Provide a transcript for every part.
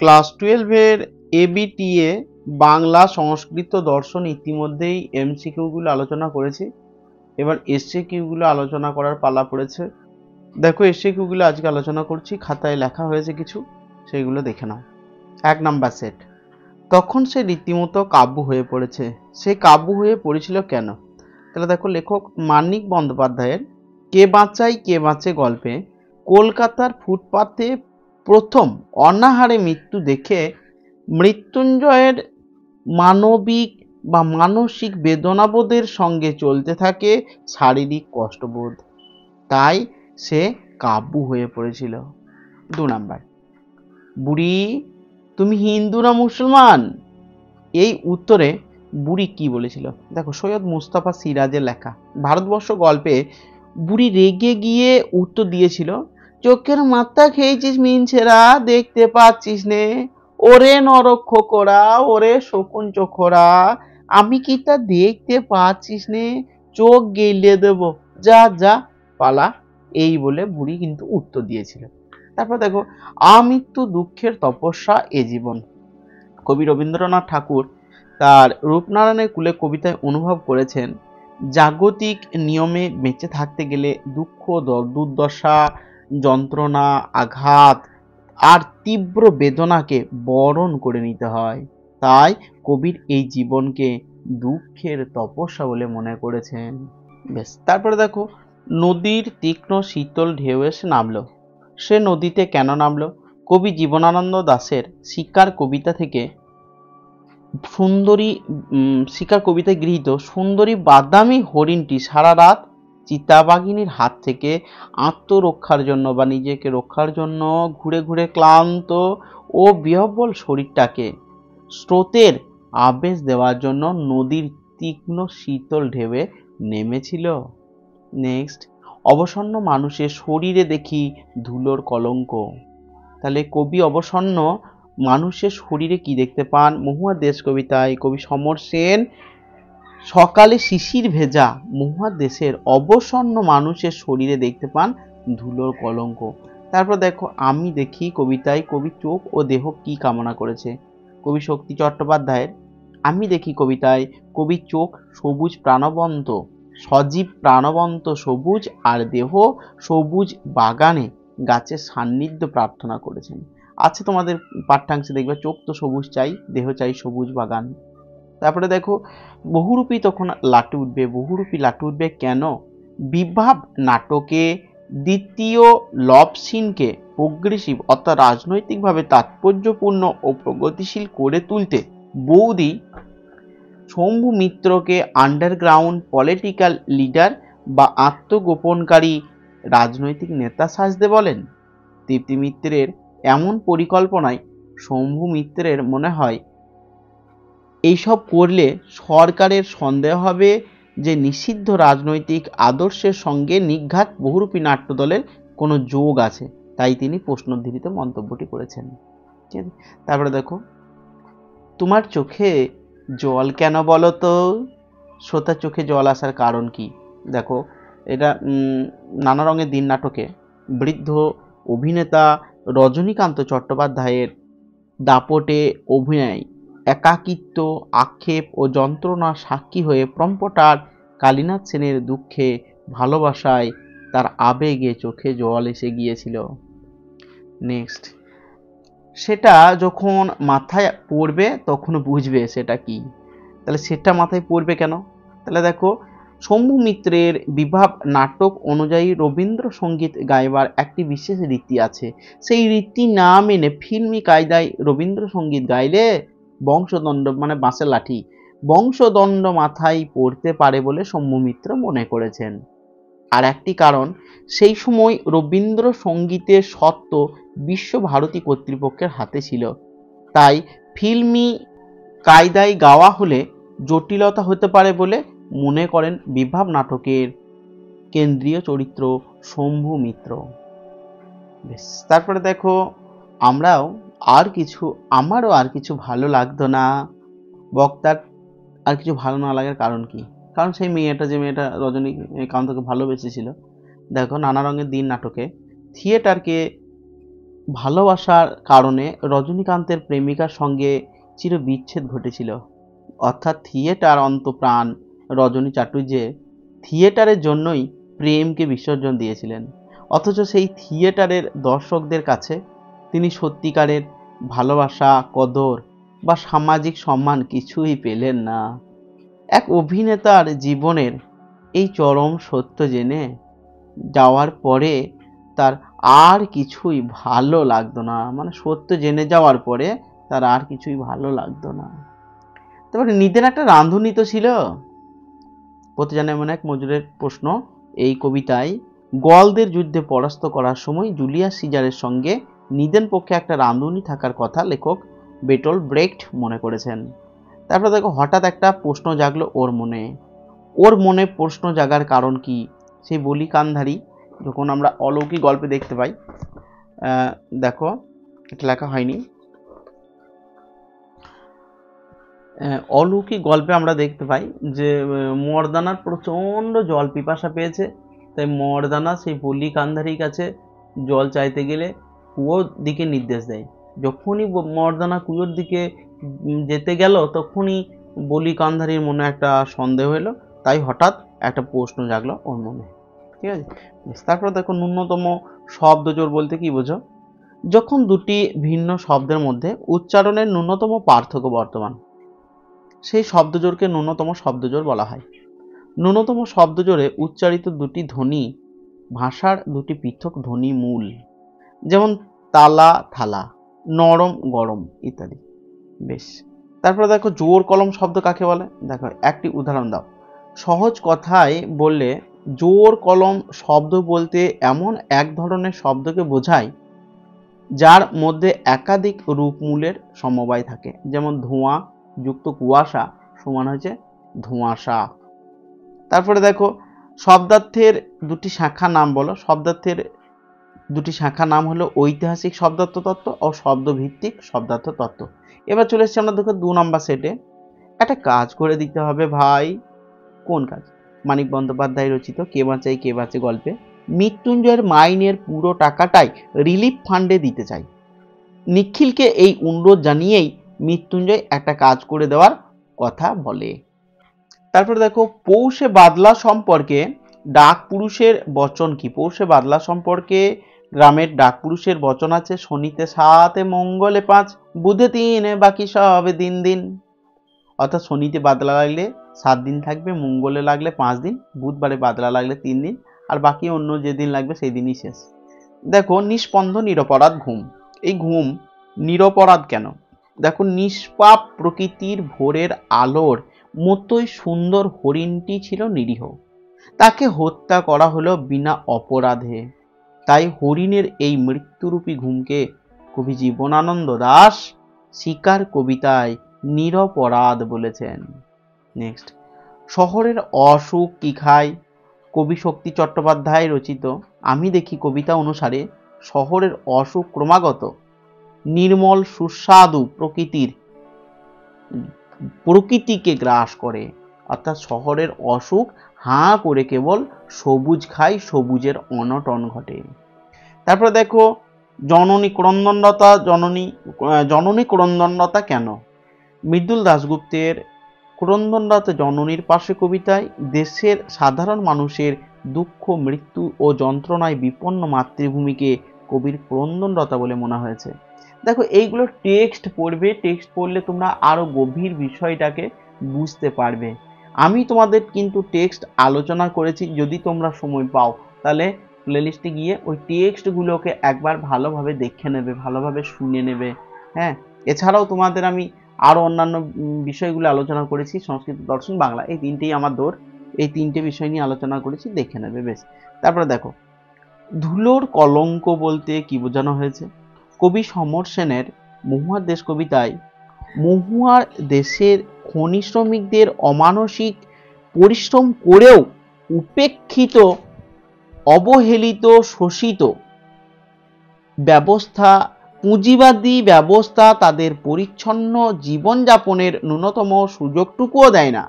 Class 12 এর ABTA Bangla, সংস্কৃত, দর্শন ইতিমধ্যেই এমসিকিউ গুলো আলোচনা করেছি। এবার এসসিকিউ গুলো আলোচনা করার পালা পড়েছে। দেখো এসসিকিউ গুলো আজকে আলোচনা করছি, খাতায় লেখা হয়েছে কিছু, সেইগুলো দেখে নাও। 1 নাম্বার সেট, তখন সে রীতিমতো কাব্য হয়ে পড়েছে। সে কাব্য হয়ে পড়েছিল কেন? তাহলে দেখো লেখক মানিক বন্দ্যোপাধ্যায়ের কে বাঁচাই কে বাঁচে গল্পে কলকাতার ফুটপাতে প্রথম অনাহারে মৃত্যু দেখে মৃত্যুঞ্জয়ের মানবিক বা মানসিক বেদনাবোধের সঙ্গে চলতে থাকে শারীরিক কষ্টবোধ, তাই সে কাবু হয়ে পড়েছিল। 2 নাম্বার, বুড়ি তুমি হিন্দু না মুসলমান? এই উত্তরে বুড়ি কি বলেছিল? দেখো সৈয়দ মুস্তাফা সিরাজের লেখা ভারতবর্ষ গল্পে বুড়ি রেগে গিয়ে উত্তর দিয়েছিল, চোখের মাথা খেয়েছিস মিনছেরা, দেখতে পাচ্ছিস নে? ওরে নরক্ষকরা, ওরে শকুন চোখরা, আমি কি তা দেখতে পাচ্ছিস নে? চোখ গেলে দেব, যা যা পালা। এই বলে বুড়ি কিন্তু উত্তর দিয়েছিল। তারপর দেখো আমৃত্যু দুঃখের তপস্যা এ জীবন। কবি রবীন্দ্রনাথ ঠাকুর তার রূপনারায়ণের কুলে কবিতায় অনুভব করেছেন, জাগতিক নিয়মে বেঁচে থাকতে গেলে দুঃখ, দুর্দশা, যন্ত্রণা, আঘাত আর তীব্র বেদনাকে বরণ করে নিতে হয়। তাই কবির এই জীবনকে দুঃখের তপস্যা বলে মনে করেছেন। বেশ, তারপরে দেখো নদীর তীক্ষ্ণ শীতল ঢেউ এসে নামলো। সে নদীতে কেন নামলো? কবি জীবনানন্দ দাশের শিকার কবিতা থেকে সুন্দরী শিকার কবিতায় গৃহীত সুন্দরী বাদামি হরিণটি সারা রাত চিতাবাঘিনীর হাত থেকে আত্মরক্ষার জন্য বা নিজেকে রক্ষার জন্য ঘুরে ঘুরে ক্লান্ত ও বিহ্বল শরীরটাকে স্রোতের আবেশ দেওয়ার জন্য নদীর তীক্ষ্ণ শীতল ঢেউয়ে নেমেছিল। নেক্সট, অবসন্ন মানুষের শরীরে দেখি ধুলোর কলঙ্ক। তাহলে কবি অবসন্ন মানুষের শরীরে কি দেখতে পান? মহুয়ার দেশ কবিতায় কবি সমর সেন সকালে শিশির ভেজা মহুয়ার দেশের অবসন্ন মানুষের শরীরে দেখতে পান ধুলোর কলঙ্ক। তারপর দেখো আমি দেখি কবিতায় কবি চোখ ও দেহ কি কামনা করেছে? কবি শক্তি চট্টোপাধ্যায়ের আমি দেখি কবিতায় কবি চোখ সবুজ প্রাণবন্ত, সজীব প্রাণবন্ত সবুজ আর দেহ সবুজ বাগানে গাছের সান্নিধ্য প্রার্থনা করেছেন। আছে তোমাদের পাঠ্যাংশে দেখবে চোখ তো সবুজ চাই, দেহ চাই সবুজ বাগান। তারপরে দেখো বহুরূপী তখন লাটে উঠবে। বহুরূপী লাটে উঠবে কেন? বিভাব নাটকে দ্বিতীয় লভ সিনকে প্রোগ্রেসিভ অর্থাৎ রাজনৈতিকভাবে তাৎপর্যপূর্ণ ও প্রগতিশীল করে তুলতে বৌদি শম্ভু মিত্রকে আন্ডারগ্রাউন্ড পলিটিক্যাল লিডার বা আত্মগোপনকারী রাজনৈতিক নেতা সাজতে বলেন। তৃপ্তি মিত্রের এমন পরিকল্পনায় শম্ভু মিত্রের মনে হয় এইসব করলে সরকারের সন্দেহ হবে যে নিষিদ্ধ রাজনৈতিক আদর্শের সঙ্গে নিঘাত বহুরূপী নাট্যদলের কোনো যোগ আছে, তাই তিনি প্রশ্নোদ্ধৃত মন্তব্যটি করেছেন। ঠিক আছে, তারপরে দেখো তোমার চোখে জল কেন বলো তো? শ্রোতার চোখে জল আসার কারণ কি? দেখো এটা নানা রঙের দিন নাটকে বৃদ্ধ অভিনেতা রজনীকান্ত চট্টোপাধ্যায়ের দাপটে অভিনয় একাকিত্ব, আক্ষেপ ও যন্ত্রণার সাক্ষী হয়ে প্রম্পটার কালীনাথ সেনের দুঃখে ভালোবাসায় তার আবেগে চোখে জল এসে গিয়েছিল। নেক্সট, সেটা যখন মাথায় পড়বে তখন বুঝবে সেটা কি। তাহলে সেটা মাথায় পড়বে কেন? তাহলে দেখো শম্ভু মিত্রের বিভাব নাটক অনুযায়ী রবীন্দ্রসঙ্গীত গাইবার একটি বিশেষ রীতি আছে। সেই রীতি না মেনে ফিল্মি কায়দায় রবীন্দ্রসঙ্গীত গাইলে বংশদণ্ড মানে বাঁশের লাঠি বংশদণ্ড মাথায় পড়তে পারে বলে শম্ভু মিত্র মনে করেছেন। আর একটি কারণ, সেই সময় রবীন্দ্রসঙ্গীতের স্বত্ব বিশ্বভারতী কর্তৃপক্ষের হাতে ছিল, তাই ফিল্মি কায়দায় গাওয়া হলে জটিলতা হতে পারে বলে মনে করেন বিভাব নাটকের কেন্দ্রীয় চরিত্র শম্ভু মিত্র। বেশ, তারপরে দেখো আমারও আর কিছু ভালো লাগতো না। বক্তার আর কিছু ভালো না লাগার কারণ কি? কারণ সেই যে মেয়েটা রজনীকান্তকে ভালোবেসেছিল। দেখো নানা রঙের দিন নাটকে থিয়েটারকে ভালোবাসার কারণে রজনীকান্তের প্রেমিকার সঙ্গে চিরবিচ্ছেদ ঘটেছিল। অর্থাৎ থিয়েটার অন্তপ্রাণ রজনী চাটুর্যে থিয়েটারের জন্যই প্রেমকে বিসর্জন দিয়েছিলেন, অথচ সেই থিয়েটারের দর্শকদের কাছে তিনি সত্যিকারের ভালোবাসা, কদর বা সামাজিক সম্মান কিছুই পেলেন না। এক অভিনেতার জীবনের এই চরম সত্য জেনে যাওয়ার পরে তার আর কিছুই ভালো লাগতো না, মানে সত্য জেনে যাওয়ার পরে তার আর কিছুই ভালো লাগতো না। তারপরে নিদেন একটা রাঁধুনি তো ছিল। প্রতিজানে এমন এক মজুরের প্রশ্ন এই কবিতায় গলদের যুদ্ধে পরাস্ত করার সময় জুলিয়াস সিজারের সঙ্গে নিদেন পক্ষে একটা রাঁধুনি থাকার কথা লেখক বেটল ব্রেক্ট মনে করেছেন। তারপরে দেখো হঠাৎ একটা প্রশ্ন জাগলো ওর মনে প্রশ্ন জাগার কারণ কি? সেই বলি কান্ধারী যখন আমরা অলৌকিক গল্পে দেখতে পাই, দেখো এটা লেখা হয়নি, অলৌকিক গল্পে আমরা দেখতে পাই যে মর্দানার প্রচণ্ড জল পিপাসা পেয়েছে, তাই মর্দানা সেই বলি কান্ধারীর কাছে জল চাইতে গেলে কুয়োর দিকে নির্দেশ দেয়। যখনই মর্দানা কুয়োর দিকে যেতে গেল তখনই বলি কান্ধারীর মনে একটা সন্দেহ এলো, তাই হঠাৎ একটা প্রশ্ন জাগলো ওর মনে। ঠিক আছে, তারপরে দেখো ন্যূনতম শব্দজোড় বলতে কি বোঝো? যখন দুটি ভিন্ন শব্দের মধ্যে উচ্চারণের ন্যূনতম পার্থক্য বর্তমান, সেই শব্দজোড়কে ন্যূনতম শব্দজোড় বলা হয়। ন্যূনতম শব্দজোড়ে উচ্চারিত দুটি ধ্বনি ভাষার দুটি পৃথক ধ্বনি মূল, যেমন তালা থালা, নরম গরম ইত্যাদি। বেশ, তারপরে দেখো জোর কলম শব্দ কাকে বলে? দেখো একটি উদাহরণ দাও। সহজ কথায় বললে জোর কলম শব্দ বলতে এমন এক ধরনের শব্দকে বোঝায় যার মধ্যে একাধিক রূপমূলের সমবায় থাকে, যেমন ধোঁয়া যুক্ত কুয়াশা সমান হচ্ছে ধোঁয়াশা। তারপরে দেখো শব্দার্থের দুটি শাখা নাম বলো। শব্দার্থের দুটি শাখা নাম হলো ঐতিহাসিক শব্দার্থ তত্ত্ব ও শব্দভিত্তিক শব্দার্থ তত্ত্ব। এবার চলে এসেছি আমরা দেখো 2 নম্বর সেটে। একটা কাজ করে দিতে হবে ভাই। কোন কাজ? মানিক বন্দ্যোপাধ্যায় রচিত কে বাঁচাই কে বাঁচে গল্পে মৃত্যুঞ্জয়ের মাইনের পুরো টাকাটাই রিলিফ ফান্ডে দিতে চাই। নিখিলকে এই অনুরোধ জানিয়েই মৃত্যুঞ্জয় একটা কাজ করে দেওয়ার কথা বলে। তারপরে দেখো পৌষে বাদলা সম্পর্কে ডাক পুরুষের বচন কি? পৌষে বাদলা সম্পর্কে গ্রামের ডাক পুরুষের বচন আছে, শনিতে 7 মঙ্গলে 5 বুধে 3 বাকি সব দিন দিন। অর্থাৎ শনিতে বাদলা লাগলে 7 দিন থাকবে, মঙ্গলে লাগলে 5 দিন, বুধবারে বাদলা লাগলে 3 দিন, আর বাকি অন্য যেদিন লাগবে সেই দিনই শেষ। দেখো নিষ্পন্দ নিরপরাধ ঘুম, এই ঘুম নিরপরাধ কেন? দেখো নিষ্পাপ প্রকৃতির ভোরের আলোর মতোই সুন্দর হরিণটি ছিল নিরীহ, তাকে হত্যা করা হলো বিনা অপরাধে, তাই হরিণের এই মৃত্যুরূপী ঘুমকে কবি জীবনানন্দ দাশ শিকার কবিতায় নিরপরাধ বলেছেন। নেক্সট, শহরের অসুখ কি খায়? কবি শক্তি চট্টোপাধ্যায় রচিত আমি দেখি কবিতা অনুসারে শহরের অসুখ ক্রমাগত নির্মল সুস্বাদু প্রকৃতিকে গ্রাস করে। অর্থাৎ শহরের অসুখ হাঁ করে কেবল সবুজ খায়, সবুজের অনটন ঘটে। তারপরে দেখো জননী ক্রন্দনরতা কেন? মৃদুল দাশগুপ্তের ক্রন্দনরত জননীর পাশে কবিতায় দেশের সাধারণ মানুষের দুঃখ, মৃত্যু ও যন্ত্রণায় বিপন্ন মাতৃভূমিকে কবির ক্রন্দনরতা বলে মনে হয়েছে। দেখো এইগুলো টেক্সট পড়বে, টেক্সট পড়লে তোমরা আরো গভীর বিষয়টাকে বুঝতে পারবে। আমি তোমাদের কিন্তু টেক্সট আলোচনা করেছি, যদি তোমরা সময় পাও তাহলে প্লেলিস্টে গিয়ে ওই টেক্সটগুলোকে একবার ভালোভাবে দেখে নেবে, ভালোভাবে শুনে নেবে। হ্যাঁ, এছাড়াও তোমাদের আমি আরও অন্যান্য বিষয়গুলো আলোচনা করেছি, সংস্কৃত, দর্শন, বাংলা, এই তিনটেই আমার দৌড়, এই তিনটে বিষয় নিয়ে আলোচনা করেছি, দেখে নেবে। বেশ, তারপরে দেখো ধুলোর কলঙ্ক বলতে কি বোঝানো হয়েছে? কবি সমর সেনের মহুয়ার দেশ কবিতায় মহুয়ার দেশের খনি শ্রমিকদের অমানসিক পরিশ্রম করেও উপেক্ষিত, অবহেলিত, শোষিত ব্যবস্থা, পুঁজিবাদী ব্যবস্থা তাদের পরিচ্ছন্ন জীবনযাপনের ন্যূনতম সুযোগটুকুও দেয় না।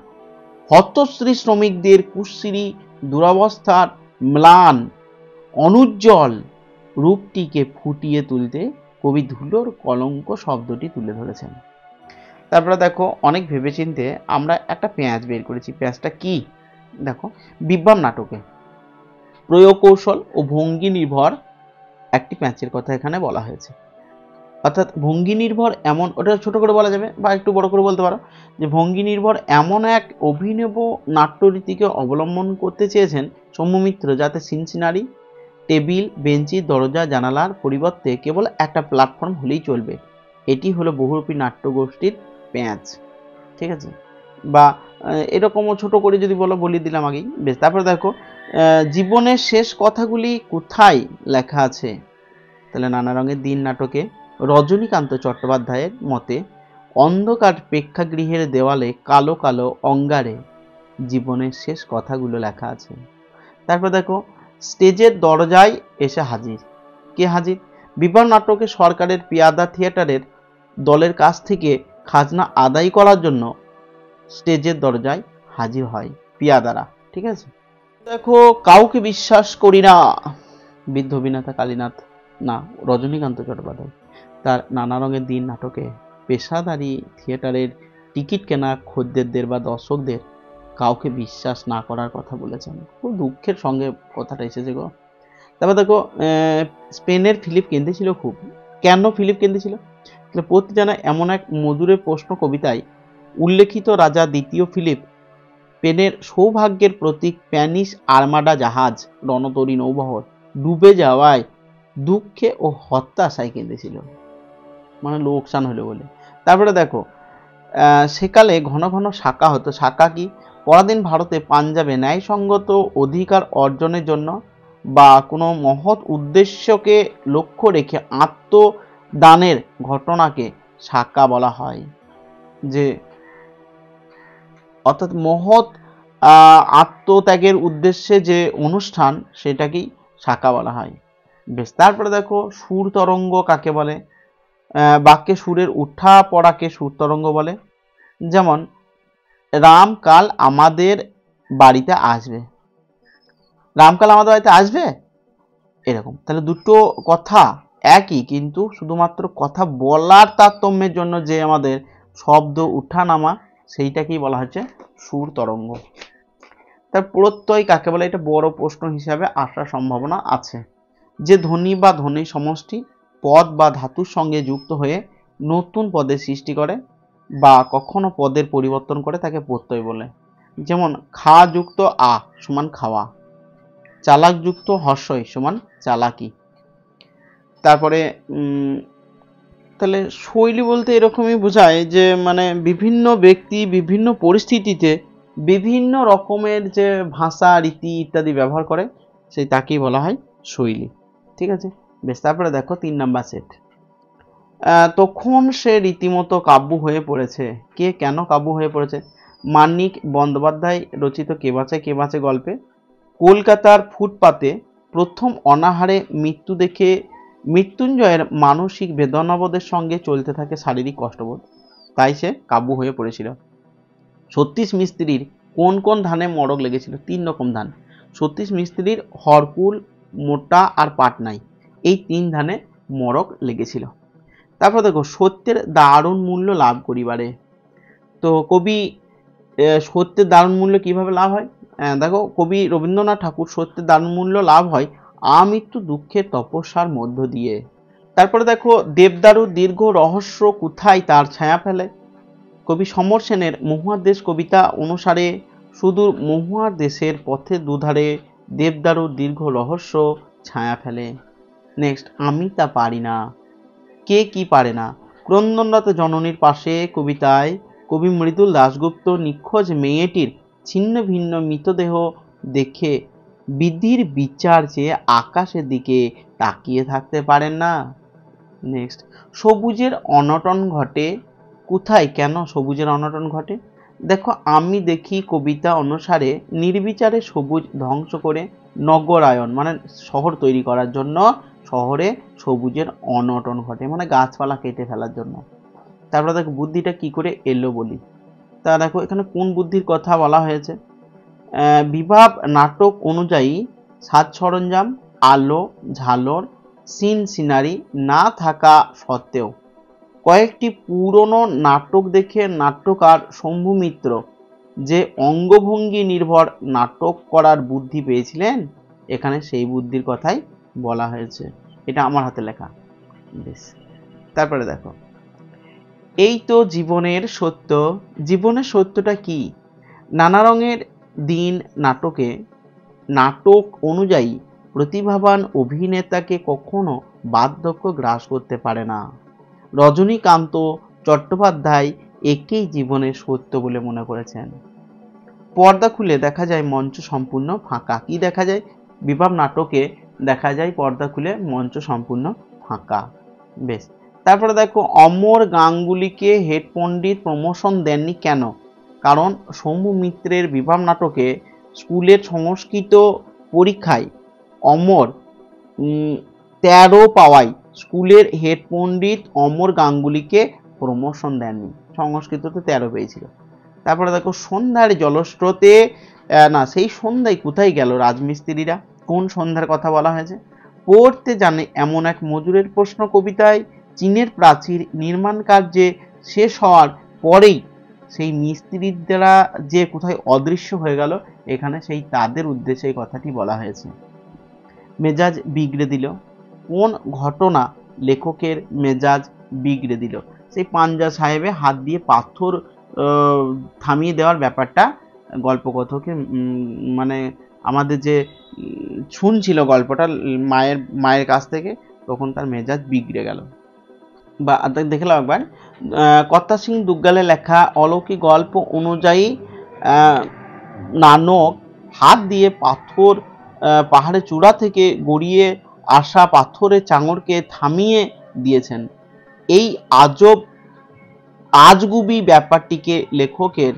হতশ্রী শ্রমিকদের কুশ্রী দুরবস্থার ম্লান অনুজ্জ্বল রূপটিকে ফুটিয়ে তুলতে কবি ধুলোর কলঙ্ক শব্দটি তুলে ধরেছেন। তারপরে দেখো অনেক ভেবেচিন্তে আমরা একটা পেঁয়াজ বের করেছি। পেঁয়াজটা কি? দেখো, বিভ্রম নাটকে প্রয়োগ কৌশল ও ভঙ্গি নির্ভর একটি প্যাঁচের কথা এখানে বলা হয়েছে। অর্থাৎ ভঙ্গি নির্ভর এমন, ওটা ছোট করে বলা যাবে বা একটু বড় করে বলতে পারো যে ভঙ্গি নির্ভর এমন এক অভিনব নাট্যরীতিকে অবলম্বন করতে চেয়েছেন সৌম্যমিত্র, যাতে সিনসিনারি, টেবিল, বেঞ্চি, দরজা, জানালার পরিবর্তে কেবল একটা প্ল্যাটফর্ম হলেই চলবে। এটি হলো বহুরূপী নাট্যগোষ্ঠীর পেঁয়াজ। ঠিক আছে, বা এরকমও ছোট করে যদি বলে দিলাম আগেই। বেশ, তারপরে দেখো জীবনের শেষ কথাগুলি কোথায় লেখা আছে? তাহলে নানা রঙের দিন নাটকে রজনীকান্ত চট্টোপাধ্যায়ের মতে অন্ধকার প্রেক্ষাগৃহের দেওয়ালে কালো কালো অঙ্গারে জীবনের শেষ কথাগুলো লেখা আছে। তারপর দেখো স্টেজের দরজায় এসে হাজির। কে হাজির? বিভ্রম নাটকে সরকারের পিয়াদা থিয়েটারের দলের কাছ থেকে খাজনা আদায় করার জন্য স্টেজের দরজায় হাজির হয় পিয়াদারা। ঠিক আছে, দেখো কাউকে বিশ্বাস করি না, বৃদ্ধ অভিনেতা কালীনাথ, না রজনীকান্ত চট্টোপাধ্যায়, তার নানা রঙের দিন নাটকে পেশাদারি থিয়েটারের টিকিট কেনা খদ্দেরদের বা দর্শকদের কাউকে বিশ্বাস না করার কথা বলেছেন। খুব দুঃখের সঙ্গে কথাটা এসেছে গো। তারপর দেখো স্পেনের ফিলিপ কেঁদেছিল খুব। কেন ফিলিপ কেঁদেছিল? পড়তে জানা এমন এক মধুরে প্রশ্ন কবিতায় উল্লেখিত রাজা দ্বিতীয় ফিলিপ স্পেনের সৌভাগ্যের প্রতীক স্প্যানিশ আর্মাডা জাহাজ রণতরী নৌবহর ডুবে যাওয়ায় দুঃখে ও হতাশায় কেঁদেছিল, মানে লোকসান হলো বলে। তারপরে দেখো সেকালে ঘন ঘন সাকা হতো। সাকা কি? পরাধীন ভারতে পাঞ্জাবে ন্যায়সঙ্গত অধিকার অর্জনের জন্য বা কোনো মহৎ উদ্দেশ্যকে লক্ষ্য রেখে আত্মদানের ঘটনাকে সাকা বলা হয়। যে অর্থাৎ মহৎ আত্মত্যাগের উদ্দেশ্যে যে অনুষ্ঠান সেটাকেই সাকা বলা হয়। বেশ, তারপরে দেখো সুর তরঙ্গ কাকে বলে? বাক্যে সুরের উঠা পড়াকে সুর তরঙ্গ বলে। যেমন রাম কাল আমাদের বাড়িতে আসবে, রাম কাল আমাদের বাড়িতে আসবে, এরকম। তাহলে দুটো কথা একই, কিন্তু শুধুমাত্র কথা বলার তারতম্যের জন্য যে আমাদের শব্দ উঠা নামা, সেইটাকেই বলা হচ্ছে সুর তরঙ্গ। তার প্রত্যয় কাকে বলে? এটা বড় প্রশ্ন হিসাবে আসার সম্ভাবনা আছে। যে ধ্বনি বা ধ্বনি সমষ্টি পদ বা ধাতুর সঙ্গে যুক্ত হয়ে নতুন পদের সৃষ্টি করে বা কখনো পদের পরিবর্তন করে তাকে প্রত্যয় বলে। যেমন খা যুক্ত আ সমান খাওয়া, চালাক যুক্ত হর্ষই সমান চালাকি। তারপরে তাহলে শৈলী বলতে এরকমই বোঝায় যে মানে বিভিন্ন ব্যক্তি বিভিন্ন পরিস্থিতিতে বিভিন্ন রকমের যে ভাষা রীতি ইত্যাদি ব্যবহার করে, সেই তাকেই বলা হয় শৈলী। ঠিক আছে, বেশ। তারপরে দেখো 3 নাম্বার সেট। তখন সে রীতিমতো কাব্য হয়ে পড়েছে। কে কেন কাব্য হয়ে পড়েছে? মানিক বন্দ্যোপাধ্যায় রচিত কে বাঁচে গল্পে কলকাতার ফুটপাতে প্রথম অনাহারে মৃত্যু দেখে মৃত্যুঞ্জয়ের মানসিক বেদনাবোধের সঙ্গে চলতে থাকে শারীরিক কষ্টবোধ, তাই সে কাব্য হয়ে পড়েছিল। সতীশ মিস্ত্রির কোন কোন ধানে মড়ক লেগেছিল? 3 রকম ধান। সতীশ মিস্ত্রির হরকুল, মোটা আর পাটনাই, এই 3 ধানে মড়ক লেগেছিল। তারপর দেখো সত্যের দারুণ মূল্য লাভ করিবারে। তো কবি সত্যের দারুণ মূল্য কিভাবে লাভ হয়? দেখো কবি রবীন্দ্রনাথ ঠাকুর সত্যের দারুণ মূল্য লাভ হয় আমৃত্যু দুঃখের তপস্যার মধ্য দিয়ে। তারপরে দেখো দেবদারুর দীর্ঘ রহস্য কোথায় তার ছায়া ফেলে? কবি সমর সেনের মহুয়ার দেশ কবিতা অনুসারে সুদূর মহুয়ার দেশের পথের দুধারে দেবদারুর দীর্ঘ রহস্য ছায়া ফেলে। নেক্সট আমি তা পারি না। কে কি পারে না? ক্রন্দনরত জননীর পাশে কবিতায় কবি মৃদুল দাশগুপ্ত নিখোঁজ মেয়েটির ছিন্ন ভিন্ন মৃতদেহ দেখে বিধির বিচার চেয়ে আকাশের দিকে তাকিয়ে থাকতে পারেন না। নেক্সট সবুজের অনটন ঘটে কোথায়? কেন সবুজের অনটন ঘটে? দেখো আমি দেখি কবিতা অনুসারে নির্বিচারে সবুজ ধ্বংস করে নগরায়ন মানে শহর তৈরি করার জন্য শহরে সবুজের অনটন ঘটে, মানে গাছপালা কেটে ফেলার জন্য। তারপরে দেখো বুদ্ধিটা কি করে এলো বলি। তা দেখো এখানে কোন বুদ্ধির কথা বলা হয়েছে? বিভাব নাটক অনুযায়ী সাজ সরঞ্জাম, আলো, ঝালর, সিন সিনারি না থাকা সত্ত্বেও কয়েকটি পুরনো নাটক দেখে নাট্যকার শম্ভু মিত্র যে অঙ্গভঙ্গি নির্ভর নাটক করার বুদ্ধি পেয়েছিলেন, এখানে সেই বুদ্ধির কথাই বলা হয়েছে। এটা আমার হাতে লেখা। বেশ, তারপরে দেখো, এই তো জীবনের সত্য। জীবনের সত্যটা কি? নানা রঙের দিন নাটকে নাটক অনুযায়ী প্রতিভাবান অভিনেতাকে কখনো বার্ধক্য গ্রাস করতে পারে না। রজনীকান্ত চট্টোপাধ্যায় একেই জীবনের সত্য বলে মনে করেছেন। পর্দা খুলে দেখা যায় মঞ্চ সম্পূর্ণ ফাঁকা। কি দেখা যায়? বিভাব নাটকে দেখা যায় পর্দা খুলে মঞ্চ সম্পূর্ণ ফাঁকা। বেশ, তারপরে দেখো, অমর গাঙ্গুলিকে হেড পণ্ডিত প্রমোশন দেননি কেন? কারণ শম্ভু মিত্রের বিভাব নাটকে স্কুলের সংস্কৃত পরীক্ষায় অমর 13 পাওয়ায় স্কুলের হেড পণ্ডিত অমর গাঙ্গুলিকে প্রমোশন দেননি। সংস্কৃততে 13 পেয়েছিল। তারপরে দেখো, সন্ধ্যার জলস্রোতে, না সেই সন্ধ্যায় কোথায় গেল রাজমিস্ত্রিরা? কোন সন্ধ্যার কথা বলা হয়েছে? পড়তে জানে এমন এক মজুরের প্রশ্ন কবিতায় চীনের প্রাচীর নির্মাণ কার্যে শেষ হওয়ার পরেই সেই মিস্ত্রিরা যে কোথায় অদৃশ্য হয়ে গেল, এখানে সেই তাদের উদ্দেশ্যে এই কথাটি বলা হয়েছে। মেজাজ বিগড়ে দিল। কোন ঘটনা লেখকের মেজাজ বিগড়ে দিল? সেই পাঞ্জা সাহেবে হাত দিয়ে পাথর থামিয়ে দেওয়ার ব্যাপারটা গল্পকথকে মানে আমাদের যে শুনছিল গল্পটা মায়ের কাছ থেকে, তখন তার মেজাজ বিগড়ে গেল। বা দেখলাম একবার, কর্তা সিং দুগ্গালে লেখা অলৌকিক গল্প অনুযায়ী নানক হাত দিয়ে পাথর পাহাড়ের চূড়া থেকে গড়িয়ে আসা পাথরের চাঙড়কে থামিয়ে দিয়েছেন। এই আজগুবি ব্যাপারটিকে লেখকের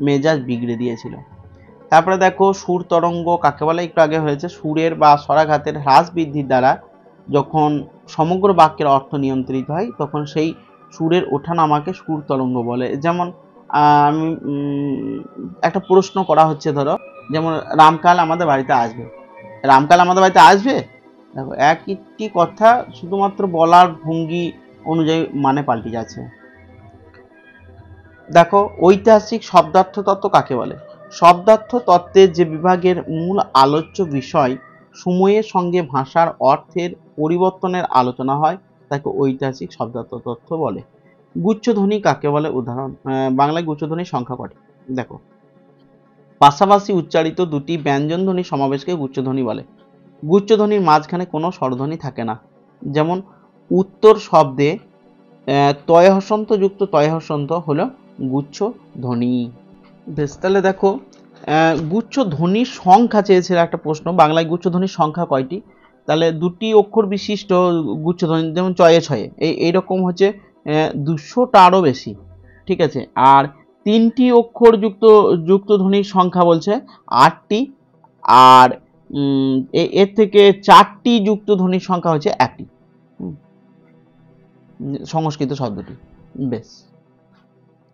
মেজাজ বিগড়ে দিয়েছিল। তারপরে দেখো, সুর তরঙ্গ কাকে বলে? একটু আগে হয়েছে। সুরের বা স্বরাঘাতের হ্রাস বৃদ্ধির দ্বারা যখন সমগ্র বাক্যের অর্থ নিয়ন্ত্রিত হয়, তখন সেই সুরের ওঠানামাকে সুর তরঙ্গ বলে। যেমন আমি একটা প্রশ্ন করা হচ্ছে, ধরো যেমন রামকাল আমাদের বাড়িতে আসবে। রামকাল আমাদের বাড়িতে আসবে, দেখো একই কথা, শুধুমাত্র বলার ভঙ্গি অনুযায়ী মানে পাল্টে যাচ্ছে। দেখো, ঐতিহাসিক শব্দার্থ তত্ত্ব কাকে বলে? শব্দার্থ তত্ত্বের যে বিভাগের মূল আলোচ্য বিষয় সময়ের সঙ্গে ভাষার অর্থের পরিবর্তনের আলোচনা হয়, তাকে ঐতিহাসিক শব্দার্থ তত্ত্ব বলে। গুচ্ছধ্বনি কাকে বলে? উদাহরণ, বাংলায় গুচ্ছধ্বনির সংখ্যা কটি? দেখো, পাশাপাশি উচ্চারিত দুটি ব্যঞ্জনধ্বনি সমাবেশকে গুচ্ছধ্বনি বলে। গুচ্ছধ্বনির মাঝখানে কোনো স্বরধ্বনি থাকে না। যেমন উত্তর শব্দে তয় হসন্ত যুক্ত তয় হসন্ত হলো গুচ্ছ ধ্বনি। বেশ, তাহলে দেখো, গুচ্ছ ধ্বনির সংখ্যা চেয়েছিল একটা প্রশ্ন, বাংলায় গুচ্ছ ধ্বনির সংখ্যা কয়টি? তাহলে দুটি অক্ষর বিশিষ্ট গুচ্ছ ধ্বনি, যেমন চয়ে ছয়ে, এইরকম হচ্ছে 200টারও বেশি। ঠিক আছে, আর 3টি অক্ষর যুক্ত ধ্বনির সংখ্যা বলছে 8টি, আর এর থেকে 4টি যুক্ত ধ্বনির সংখ্যা হচ্ছে 1টি, সংস্কৃত শব্দটি। বেশ,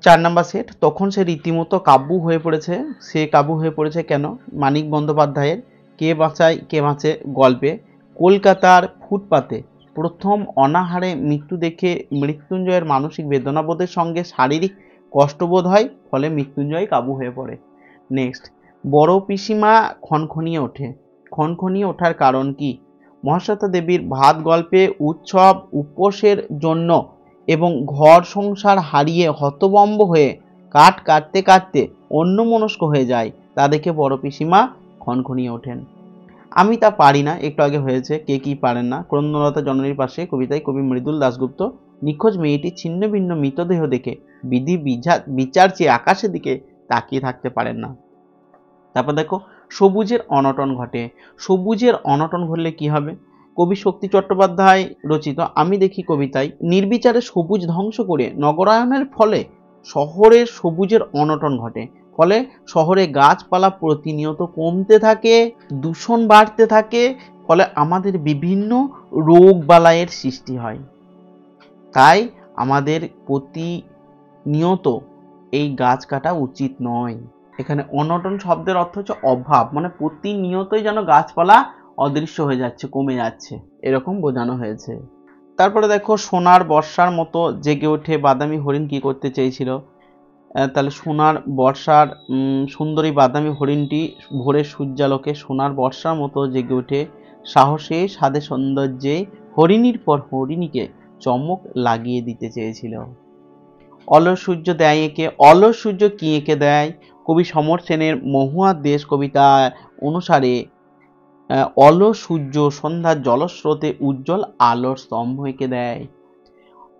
4 নম্বর সেট, তখন সে রীতিমতো কাব্যু হয়ে পড়েছে। সে কাব্যু হয়ে পড়েছে কেন? মানিক বন্দ্যোপাধ্যায়ের কে বাঁচায় কে বাঁচে গল্পে কলকাতার ফুটপাতে প্রথম অনাহারে মৃত্যু দেখে মৃত্যুঞ্জয়ের মানসিক বেদনাবোধের সঙ্গে শারীরিক কষ্টবোধ হয়, ফলে মৃত্যুঞ্জয় কাবু হয়ে পড়ে। নেক্সট, বড় পিসিমা খনখনিয়ে ওঠে। খনখনিয়ে ওঠার কারণ কি? মহাশ্বেতা দেবীর ভাত গল্পে উৎসব উপোসের জন্য এবং ঘর সংসার হারিয়ে হতবম্ব হয়ে কাঠ কাটতে কাটতে অন্যমনস্ক হয়ে যায়, তা দেখে বড় পিসিমা খনখনিয়ে ওঠেন। আমি তা পারি না, একটু আগে হয়েছে। কে কি পারেন না? ক্রন্দনলতা জননীর পাশে কবিতায় কবি মৃদুল দাশগুপ্ত নিখোঁজ মেয়েটির ছিন্ন ভিন্ন মৃতদেহ দেখে বিধি বিচার চেয়ে আকাশের দিকে তাকিয়ে থাকতে পারেন না। তারপর দেখো, সবুজের অনটন ঘটে। সবুজের অনটন ঘটলে কি হবে? কবি শক্তি চট্টোপাধ্যায় রচিত আমি দেখি কবিতায় নির্বিচারে সবুজ ধ্বংস করে নগরায়নের ফলে শহরের সবুজের অনটন ঘটে। ফলে শহরে গাছপালা প্রতিনিয়ত কমতে থাকে, দূষণ বাড়তে থাকে, ফলে আমাদের বিভিন্ন রোগ বালাইয়ের সৃষ্টি হয়। তাই আমাদের প্রতিনিয়ত এই গাছ কাটা উচিত নয়। এখানে অনটন শব্দের অর্থ হচ্ছে অভাব, মানে প্রতিনিয়তই যেন গাছপালা অদৃশ্য হয়ে যাচ্ছে, কমে যাচ্ছে। এরকম বোঝানো হয়েছে। তারপরে দেখো সোনার বর্ষার মতো জেগে ওঠে বাদামি হরিণ কি করতে চেয়েছিল? তাহলে সোনার বর্ষার সুন্দরী বাদামি হরিণটি ভোরের সূর্যালোকে সোনার বর্ষার মতো জেগে ওঠে, সাহসে স্বাদে সৌন্দর্যে হরিণীর পর হরিণীকে চমক লাগিয়ে দিতে চেয়েছিল। অলস সূর্য দেয় এঁকে, অলস সূর্য কি এঁকে দেয়? কবি সমর সেনের মহুয়ার দেশ কবিতা অনুসারে অলস সূর্য সন্ধ্যার জলস্রোতে উজ্জ্বল আলোর স্তম্ভ এঁকে দেয়।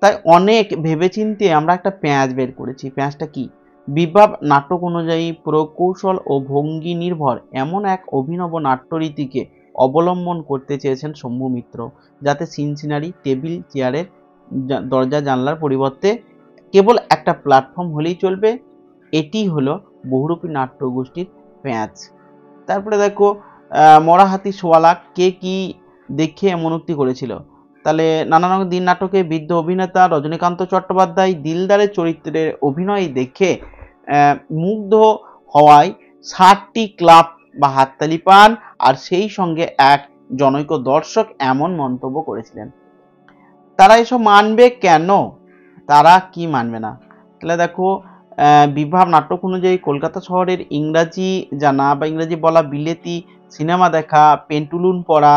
তাই অনেক ভেবেচিন্তে আমরা একটা প্যাঁচ বের করেছি। প্যাঁচটা কি? বিপ্লব নাটক অনুযায়ী প্রকৌশল ও ভঙ্গি নির্ভর এমন এক অভিনব নাট্যরীতিকে অবলম্বন করতে চেয়েছেন শম্ভু মিত্র, যাতে সিনসিনারি টেবিল চেয়ারের দরজা জানলার পরিবর্তে কেবল একটা প্ল্যাটফর্ম হলেই চলবে। এটি হলো বহুরূপী নাট্যগোষ্ঠীর প্যাঁচ। তারপরে দেখো মরা হাতি সোয়ালা কে কি দেখে এমন উক্তি করেছিল? তাহলে নানা রঙের দিন নাটকে বৃদ্ধ অভিনেতা রজনীকান্ত চট্টোপাধ্যায় দিলদারের চরিত্রের অভিনয় দেখে মুগ্ধ হওয়ায় 60টি ক্লাব বা হাততালি পান, আর সেই সঙ্গে এক জনৈক দর্শক এমন মন্তব্য করেছিলেন। তারা এসব মানবে কেন? তারা কি মানবে না? তাহলে দেখো বিভাব নাটক অনুযায়ী কলকাতা শহরের ইংরাজি জানা বা ইংরাজি বলা, বিলেতি সিনেমা দেখা, পেন্টুলুন পড়া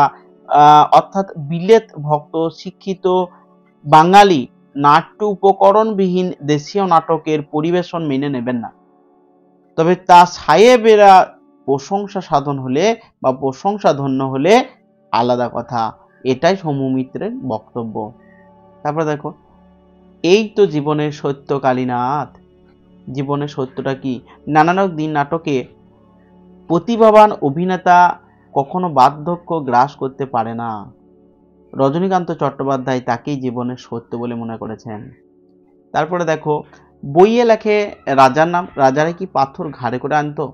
অর্থাৎ বিলেত ভক্ত শিক্ষিত বাঙালি নাট্য উপকরণবিহীন দেশীয় নাটকের পরিবেশন মেনে নেবেন না। তবে তা সাহেবেরা প্রশংসা সাধন হলে বা প্রশংসা ধন্য হলে আলাদা কথা। এটাই শম্ভু মিত্রের বক্তব্য। তারপরে দেখো এই তো জীবনের সত্য কালীনাথ। জীবনের সত্যটা কি? নানারক দিন নাটকে প্রতিভাবান অভিনেতা কখনো বার্ধক্য গ্রাস করতে পারে না। রজনীকান্ত চট্টোপাধ্যায় তাকেই জীবনের সত্য বলে মনে করেছেন। তারপরে দেখো বইয়ে লেখে রাজার নাম, রাজারা কি পাথর ঘাড়ে করে আনতো?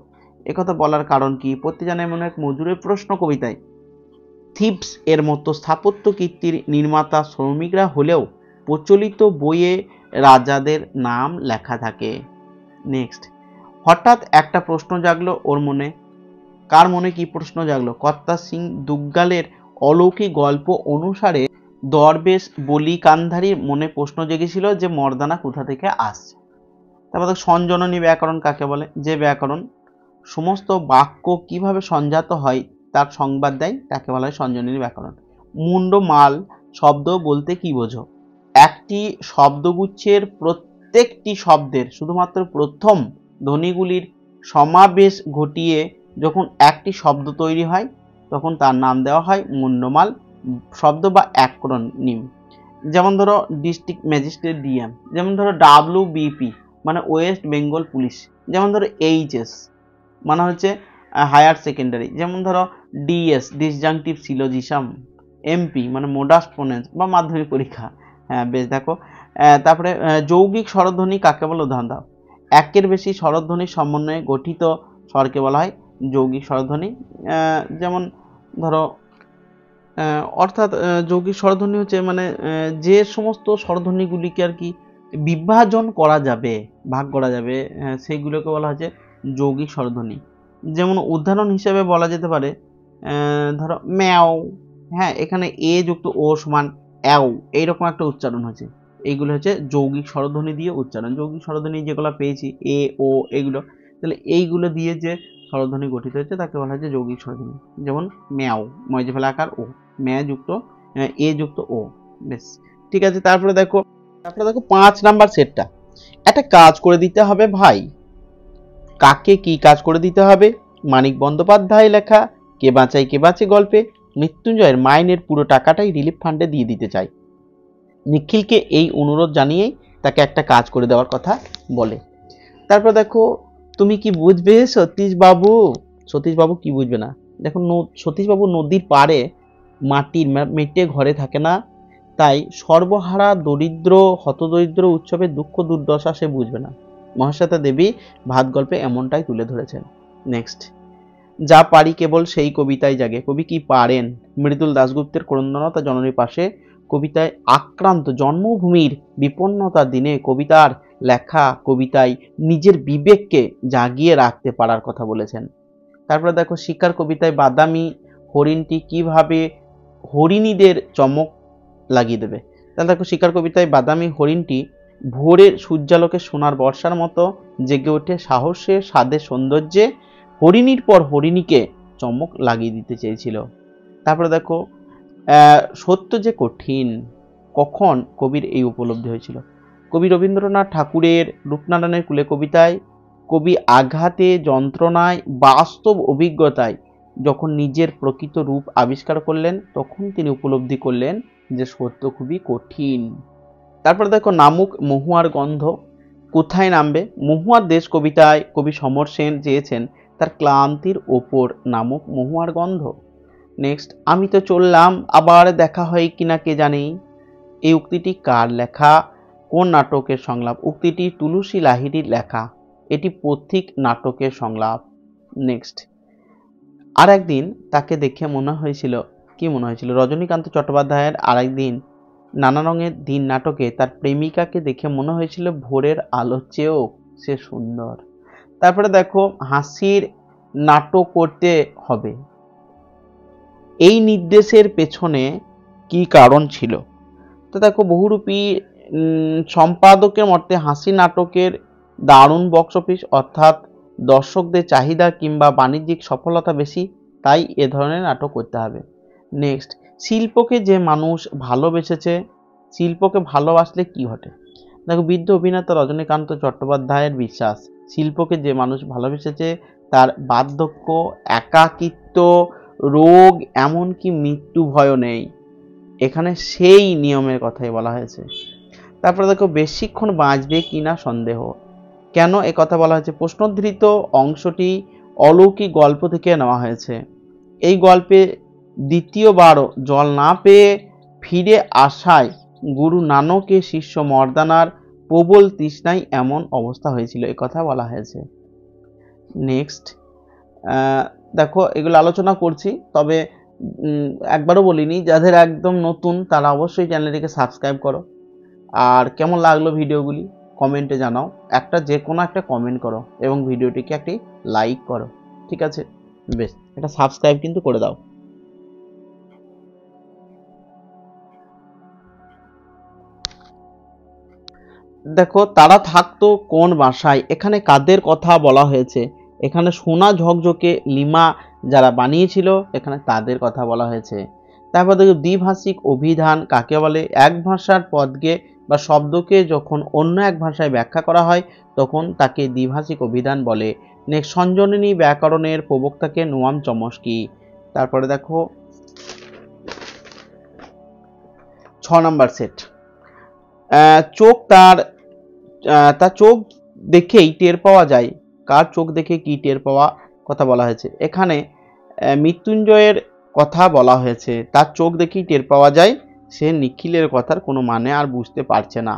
একথা বলার কারণ কি? প্রতিজনের মনে এক মজুরের প্রশ্ন কবিতায়। থিবস এর মতো স্থাপত্য কীর্তির নির্মাতা শ্রমিকরা হলেও প্রচলিত বইয়ে রাজাদের নাম লেখা থাকে। নেক্সট, হঠাৎ একটা প্রশ্ন জাগলো ওর মনে। কার মনে কি প্রশ্ন জাগলো? কর্তা সিং দুগ্গালের অলৌকিক গল্প অনুসারে দরবেশ বলি কান্ধারীর মনে প্রশ্ন জেগেছিল যে মর্দানা কোথা থেকে আসছে। তারপর সঞ্জননী ব্যাকরণ কাকে বলে? যে ব্যাকরণ সমস্ত বাক্য কিভাবে সঞ্জাত হয় তার সংবাদ দেয়, তাকে বলা হয় সঞ্জননী ব্যাকরণ। মুন্ডমাল শব্দ বলতে কি বোঝো? একটি শব্দগুচ্ছের প্রত্যেকটি শব্দের শুধুমাত্র প্রথম ধ্বনিগুলির সমাবেশ ঘটিয়ে যখন একটি শব্দ তৈরি হয় তখন তার নাম দেওয়া হয় মুন্ডমাল শব্দ বা অ্যাক্রোনিম। যেমন ধরো ডিস্ট্রিক্ট ম্যাজিস্ট্রেট ডিএম, যেমন ধরো WBP মানে ওয়েস্ট বেঙ্গল পুলিশ, যেমন ধরো HS মানে হচ্ছে হায়ার সেকেন্ডারি, যেমন ধরো DS ডিসজাংটিভ সিলোজিজম, MP মানে মোডাস পোনেন্স বা মাধ্যমিক পরীক্ষা। হ্যাঁ বেশ, দেখো তারপরে যৌগিক স্বরধ্বনি কাকে বলে? উদাহরণ দাও। একের বেশি স্বরধ্বনির সমন্বয়ে গঠিত স্বরকে বলা হয় যৌগিক স্বরধ্বনি। যেমন ধরো অর্থাৎ যৌগিক স্বরধ্বনি হচ্ছে মানে যে সমস্ত স্বরধ্বনিগুলিকে আর কি বিভাজন করা যাবে, ভাগ করা যাবে, সেইগুলোকে বলা হচ্ছে যৌগিক স্বরধ্বনি। যেমন উদাহরণ হিসেবে বলা যেতে পারে ধরো ম্যাও, হ্যাঁ এখানে এ যুক্ত ও সমান অ্যাও, এইরকম একটা উচ্চারণ হচ্ছে। এইগুলো হচ্ছে যৌগিক স্বরধ্বনি দিয়ে উচ্চারণ। যৌগিক স্বরধ্বনি যেগুলো পেয়েছি এ ও এগুলো, তাহলে এইগুলো দিয়ে যে স্বরধ্বনি গঠিত হচ্ছে তাকে বলা হচ্ছে যৌগিক স্বরধ্বনি। যেমন ম্যাও ময় যে ফেলা আকার ও, ম্যা যুক্ত এ যুক্ত ও। বেশ ঠিক আছে। তারপরে দেখো 5 নাম্বার সেটটা, একটা কাজ করে দিতে হবে ভাই। কাকে কি কাজ করে দিতে হবে? মানিক বন্দ্যোপাধ্যায় লেখা কে বাঁচাই কে বাঁচে গল্পে মৃত্যুঞ্জয়ের মাইনের পুরো টাকাটাই রিলিফ ফান্ডে দিয়ে দিতে চাই। নিখিলকে এই অনুরোধ জানিয়েই তাকে একটা কাজ করে দেওয়ার কথা বলে। তারপর দেখো তুমি কি বুঝবে সতীশবাবু? সতীশবাবু কি বুঝবে না? দেখো সতীশবাবু নদীর পাড়ে মাটির মেটে ঘরে থাকে না, তাই সর্বহারা দরিদ্র হতদরিদ্র উৎসবের দুঃখ দুর্দশা সে বুঝবে না। মহাশ্বেতা দেবী ভাত গল্পে এমনটাই তুলে ধরেছেন। নেক্সট, যা পারি কেবল সেই কবিতায় জাগে। কবি কি পারেন? মৃদুল দাশগুপ্তের ক্রন্দনতা জননীর পাশে কবিতায় আক্রান্ত জন্মভূমির বিপন্নতার দিনে কবিতার লেখা কবিতায় নিজের বিবেককে জাগিয়ে রাখতে পারার কথা বলেছেন। তারপরে দেখো শিক্ষার কবিতায় বাদামি হরিণটি কিভাবে হরিণীদের চমক লাগিয়ে দেবে। তাহলে দেখো শিকার কবিতায় বাদামি হরিণটি ভোরের সূর্যালোকে সোনার বর্ষার মতো জেগে ওঠে সাহসে, স্বাদে, সৌন্দর্যে। হরিণীর পর হরিণীকে চমক লাগিয়ে দিতে চেয়েছিল। তারপরে দেখো সত্য যে কঠিন, কখন কবির এই উপলব্ধি হয়েছিল? কবি রবীন্দ্রনাথ ঠাকুরের রূপনারায়ণের কুলে কবিতায় কবি আঘাতে, যন্ত্রণায়, বাস্তব অভিজ্ঞতায় যখন নিজের প্রকৃত রূপ আবিষ্কার করলেন, তখন তিনি উপলব্ধি করলেন যে সত্য খুবই কঠিন। তারপরে দেখো নামুক মহুয়ার গন্ধ, কোথায় নামবে? মহুয়ার দেশ কবিতায় কবি সমর সেন চেয়েছেন তার ক্লান্তির ওপর নামুক মহুয়ার গন্ধ। নেক্সট, আমি তো চললাম আবার দেখা হয় কিনা কে জানি, এই উক্তিটি কার লেখা, কোন নাটকের সংলাপ? উক্তিটি তুলসী লাহিড়ীর লেখা, এটি পথিক নাটকের সংলাপ। নেক্সট, আর একদিন তাকে দেখে মনে হয়েছিল, কি মনে হয়েছিল? রজনীকান্ত চট্টোপাধ্যায়ের আর একদিন নানা রঙের দিন নাটকে তার প্রেমিকাকে দেখে মনে হয়েছিল ভোরের আলোর চেয়েও সে সুন্দর। তারপরে দেখো হাসির নাটক করতে হবে, এই নির্দেশের পেছনে কি কারণ ছিল? তো দেখো বহুরূপী সম্পাদকের মতে হাসি নাটকের দারুণ বক্স অফিস, অর্থাৎ দর্শকদের চাহিদা কিংবা বাণিজ্যিক সফলতা বেশি, তাই এ ধরনের নাটক করতে হবে। নেক্সট, শিল্পকে যে মানুষ ভালোবেসেছে, শিল্পকে ভালোবাসলে কি ঘটে? দেখো বৃদ্ধ অভিনেতা রজনীকান্ত চট্টোপাধ্যায়ের বিশ্বাস, শিল্পকে যে মানুষ ভালোবেসেছে তার বার্ধক্য, একাকিত্ব, রোগ, এমনকি মৃত্যু ভয় নেই। এখানে সেই নিয়মের কথাই বলা হয়েছে। তারপরে দেখো বেশিক্ষণ বাঁচবে কিনা সন্দেহ, কেন এ কথা বলা হয়েছে? প্রশ্নোদ্ধৃত অংশটি অলৌকিক গল্প থেকে নেওয়া হয়েছে। এই গল্পে দ্বিতীয়বারও জল না পেয়ে ফিরে আসায় গুরু নানকের শিষ্য মর্দানার প্রবল তৃষ্ণায় এমন অবস্থা হয়েছিল, এ কথা বলা হয়েছে। নেক্সট, দেখো এগুলো আলোচনা করছি, তবে একবারও বলিনি, যাদের একদম নতুন তারা অবশ্যই চ্যানেলটিকে সাবস্ক্রাইব করো। আর কেমন লাগলো ভিডিওগুলি কমেন্টে জানাও, যে কোনো একটা কমেন্ট করো এবং ভিডিওটিকে একটি লাইক করো, ঠিক আছে? বেশ, একটা সাবস্ক্রাইব কিন্তু করে দাও। দেখো তারা থাকতো কোন বাসায়, এখানে কাদের কথা বলা হয়েছে? এখানে সোনা ঝকঝকে লিমা যারা বানিয়েছিল, এখানে তাদের কথা বলা হয়েছে। তারপর দেখো দ্বিভাষিক অভিধান কাকে বলে? এক ভাষার পদকে বা শব্দকে যখন অন্য এক ভাষায় ব্যাখ্যা করা হয় তখন তাকে দ্বিভাষিক অভিধান বলে। নেক্সট, সঞ্জননী ব্যাকরণের প্রবক্তাকে নোয়াম চমস্কি। তারপরে দেখো 6 নম্বর সেট, চোখ তার চোখ দেখেই টের পাওয়া যায়, কার চোখ দেখে কি টের পাওয়া কথা বলা হয়েছে? এখানে মৃত্যুঞ্জয়ের কথা বলা হয়েছে, তার চোখ দেখেই টের পাওয়া যায় সে নিখিলের কথার কোনো মানে আর বুঝতে পারছে না।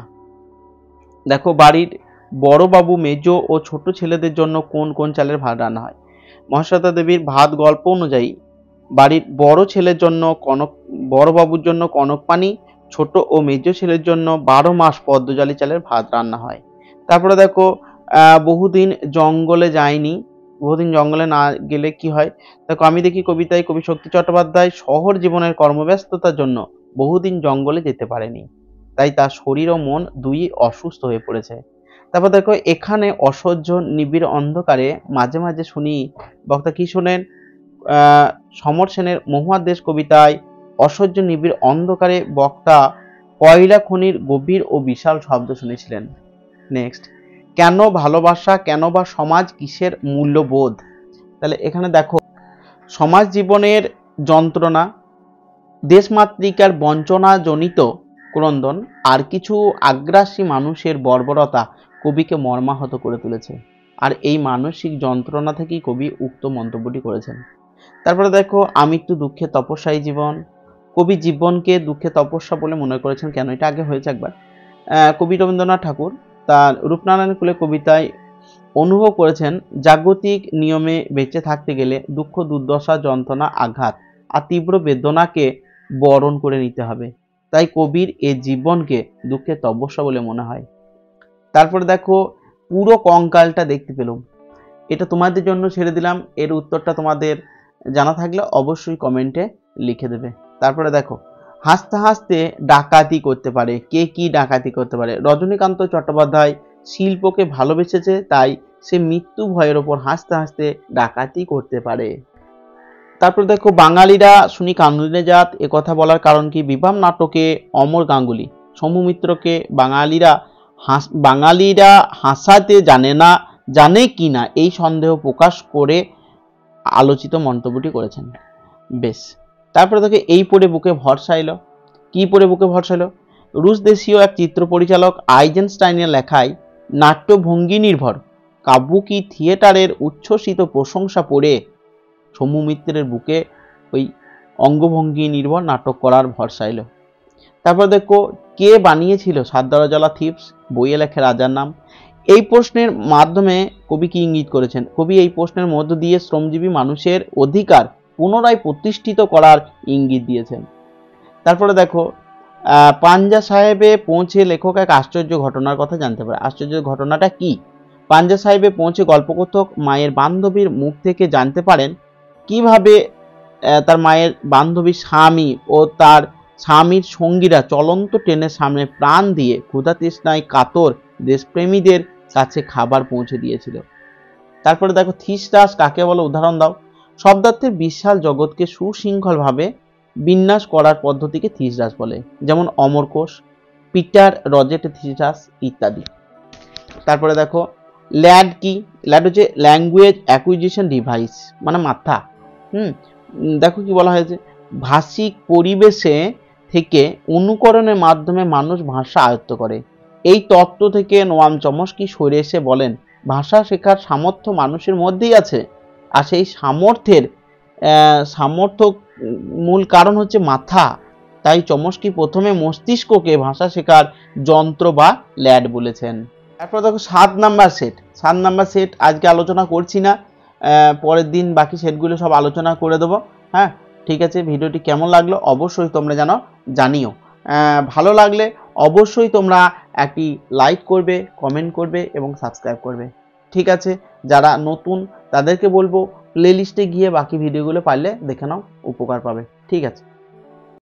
দেখো বাড়ির বড় বাবু, মেজ ও ছোট ছেলেদের জন্য কোন কোন চালের ভাত রান্না হয়? মহাশ্বেতা দেবীর ভাত গল্প অনুযায়ী বাড়ির বড় ছেলের জন্য বড় বাবুর জন্য কনক পানি, ছোট ও মেজ ছেলের জন্য 12 মাস পদ্মজালি চালের ভাত রান্না হয়। তারপরে দেখো বহুদিন জঙ্গলে যায়নি, বহুদিন জঙ্গলে না গেলে কি হয়? দেখো আমি দেখি কবিতায় কবি শক্তি চট্টোপাধ্যায় শহর জীবনের কর্মব্যস্ততার জন্য বহুদিন জঙ্গলে যেতে পারেনি, তাই তার শরীর ও মন দুই অসুস্থ হয়ে পড়েছে। তারপর দেখো এখানে অসহ্য নিবিড় অন্ধকারে মাঝে মাঝে শুনি, বক্তা কি শোনেন? সমর সেনের মহুয়ার দেশ কবিতায় অসহ্য নিবিড় অন্ধকারে বক্তা কয়লা খনির গভীর ও বিশাল শব্দ শুনেছিলেন। নেক্সট, কেন ভালোবাসা, কেন বা সমাজ, কিসের মূল্যবোধ? তাহলে এখানে দেখো সমাজ জীবনের যন্ত্রণা, দেশমাতৃকার বঞ্চনাজনিত ক্রন্দন আর কিছু আগ্রাসী মানুষের বর্বরতা কবিকে মর্মাহত করে তুলেছে, আর এই মানসিক যন্ত্রণা থেকেই কবি উক্ত মন্তব্যটি করেছেন। তারপরে দেখো আমৃত্যু দুঃখে তপস্যাই জীবন, কবি জীবনকে দুঃখে তপস্যা বলে মনে করেছেন কেন? এটা আগে হয়েছে একবার। কবি রবীন্দ্রনাথ ঠাকুর তার রূপনারায়ণ কুলে কবিতায় অনুভব করেছেন জাগতিক নিয়মে বেঁচে থাকতে গেলে দুঃখ, দুর্দশা, যন্ত্রণা, আঘাত আর তীব্র বেদনাকে বরণ করে নিতে হবে, তাই কবির এ জীবনকে দুঃখে তপস্যা বলে মনে হয়। তারপরে দেখো পুরো কঙ্কালটা দেখতে পেলাম, এটা তোমাদের জন্য ছেড়ে দিলাম, এর উত্তরটা তোমাদের জানা থাকলে অবশ্যই কমেন্টে লিখে দেবে। তারপরে দেখো, হাসতে হাসতে ডাকাতি করতে পারে। কে কি ডাকাতি করতে পারে? রজনীকান্ত চট্টোপাধ্যায় শিল্পকে ভালোবেসেছে, তাই সে মৃত্যু ভয়ের ওপর হাসতে হাসতে ডাকাতি করতে পারে। তারপর দেখো, বাঙালিরা শুনি কান্দুনে জাত, এ কথা বলার কারণ কি? বিভাম নাটকে অমর গাঙ্গুলি সমু মিত্রকে বাঙালিরা হাসাতে জানে কি না এই সন্দেহ প্রকাশ করে আলোচিত মন্তব্যটি করেছেন। বেশ, তারপরে দেখো, এই পড়ে বুকে ভরসা এলো। কি পড়ে বুকে ভরসা এলো? রুশ দেশীয় এক চিত্র পরিচালক আইজেনস্টাইনের লেখায় নাট্যভঙ্গি নির্ভর কাবুকি থিয়েটারের উচ্ছ্বসিত প্রশংসা পড়ে সমু মিত্রের বুকে ওই অঙ্গভঙ্গি নির্ভর নাটক করার ভরসা এলো। তারপর দেখো, কে বানিয়েছিল সাত দরজাওয়ালা থিপস? বইয়ে লেখে রাজার নাম। এই প্রশ্নের মাধ্যমে কবি কি ইঙ্গিত করেছেন? কবি এই প্রশ্নের মধ্য দিয়ে শ্রমজীবী মানুষের অধিকার পুনরায় প্রতিষ্ঠিত করার ইঙ্গিত দিয়েছেন। তারপরে দেখো, পাঞ্জা সাহেবে পৌঁছে লেখক এক আশ্চর্য ঘটনার কথা জানতে পারে। আশ্চর্য ঘটনাটা কি? পাঞ্জা সাহেবে পৌঁছে গল্পকথক মায়ের বান্ধবীর মুখ থেকে জানতে পারেন কিভাবে তার মায়ের বান্ধবীর স্বামী ও তার স্বামীর সঙ্গীরা চলন্ত ট্রেনের সামনে প্রাণ দিয়ে ক্ষুধা তৃষ্ণায় কাতর দেশপ্রেমীদের কাছে খাবার পৌঁছে দিয়েছিল। তারপরে দেখো, থিসরাস কাকে বলে? উদাহরণ দাও। শব্দার্থের বিশাল জগৎকে সুশৃঙ্খলভাবে বিন্যাস করার পদ্ধতিকে থিসরাস বলে, যেমন অমরকোষ, পিটার রজেট থিসরাস ইত্যাদি। তারপরে দেখো, ল্যাড কি? ল্যাড হচ্ছে ল্যাঙ্গুয়েজ অ্যাকুইজিশন ডিভাইস, মানে মাথা। দেখো কি বলা হয়েছে? ভাষিক পরিবেশে থেকে অনুকরণের মাধ্যমে মানুষ ভাষা আয়ত্ত করে। এই তত্ত্ব থেকে নোয়াম চমস্কি সরে এসে বলেন, ভাষা শেখার সামর্থ্য মানুষের মধ্যেই আছে, আর সেই সামর্থ্য মূল কারণ হচ্ছে মাথা। তাই চমস্কি প্রথমে মস্তিষ্ককে ভাষা শেখার যন্ত্র বা ল্যাড বলেছেন। তারপর দেখো, 7 নাম্বার সেট। 7 নাম্বার সেট আজকে আলোচনা করছি না, পরের দিন বাকি সেটগুলো সব আলোচনা করে দেবো। হ্যাঁ, ঠিক আছে। ভিডিওটি কেমন লাগলো অবশ্যই তোমরা জানিও। ভালো লাগলে অবশ্যই তোমরা একটি লাইক করবে, কমেন্ট করবে এবং সাবস্ক্রাইব করবে। ঠিক আছে, যারা নতুন তাদেরকে বলবো প্লেলিস্টে গিয়ে বাকি ভিডিওগুলো পারলে দেখে নাও, উপকার পাবে। ঠিক আছে।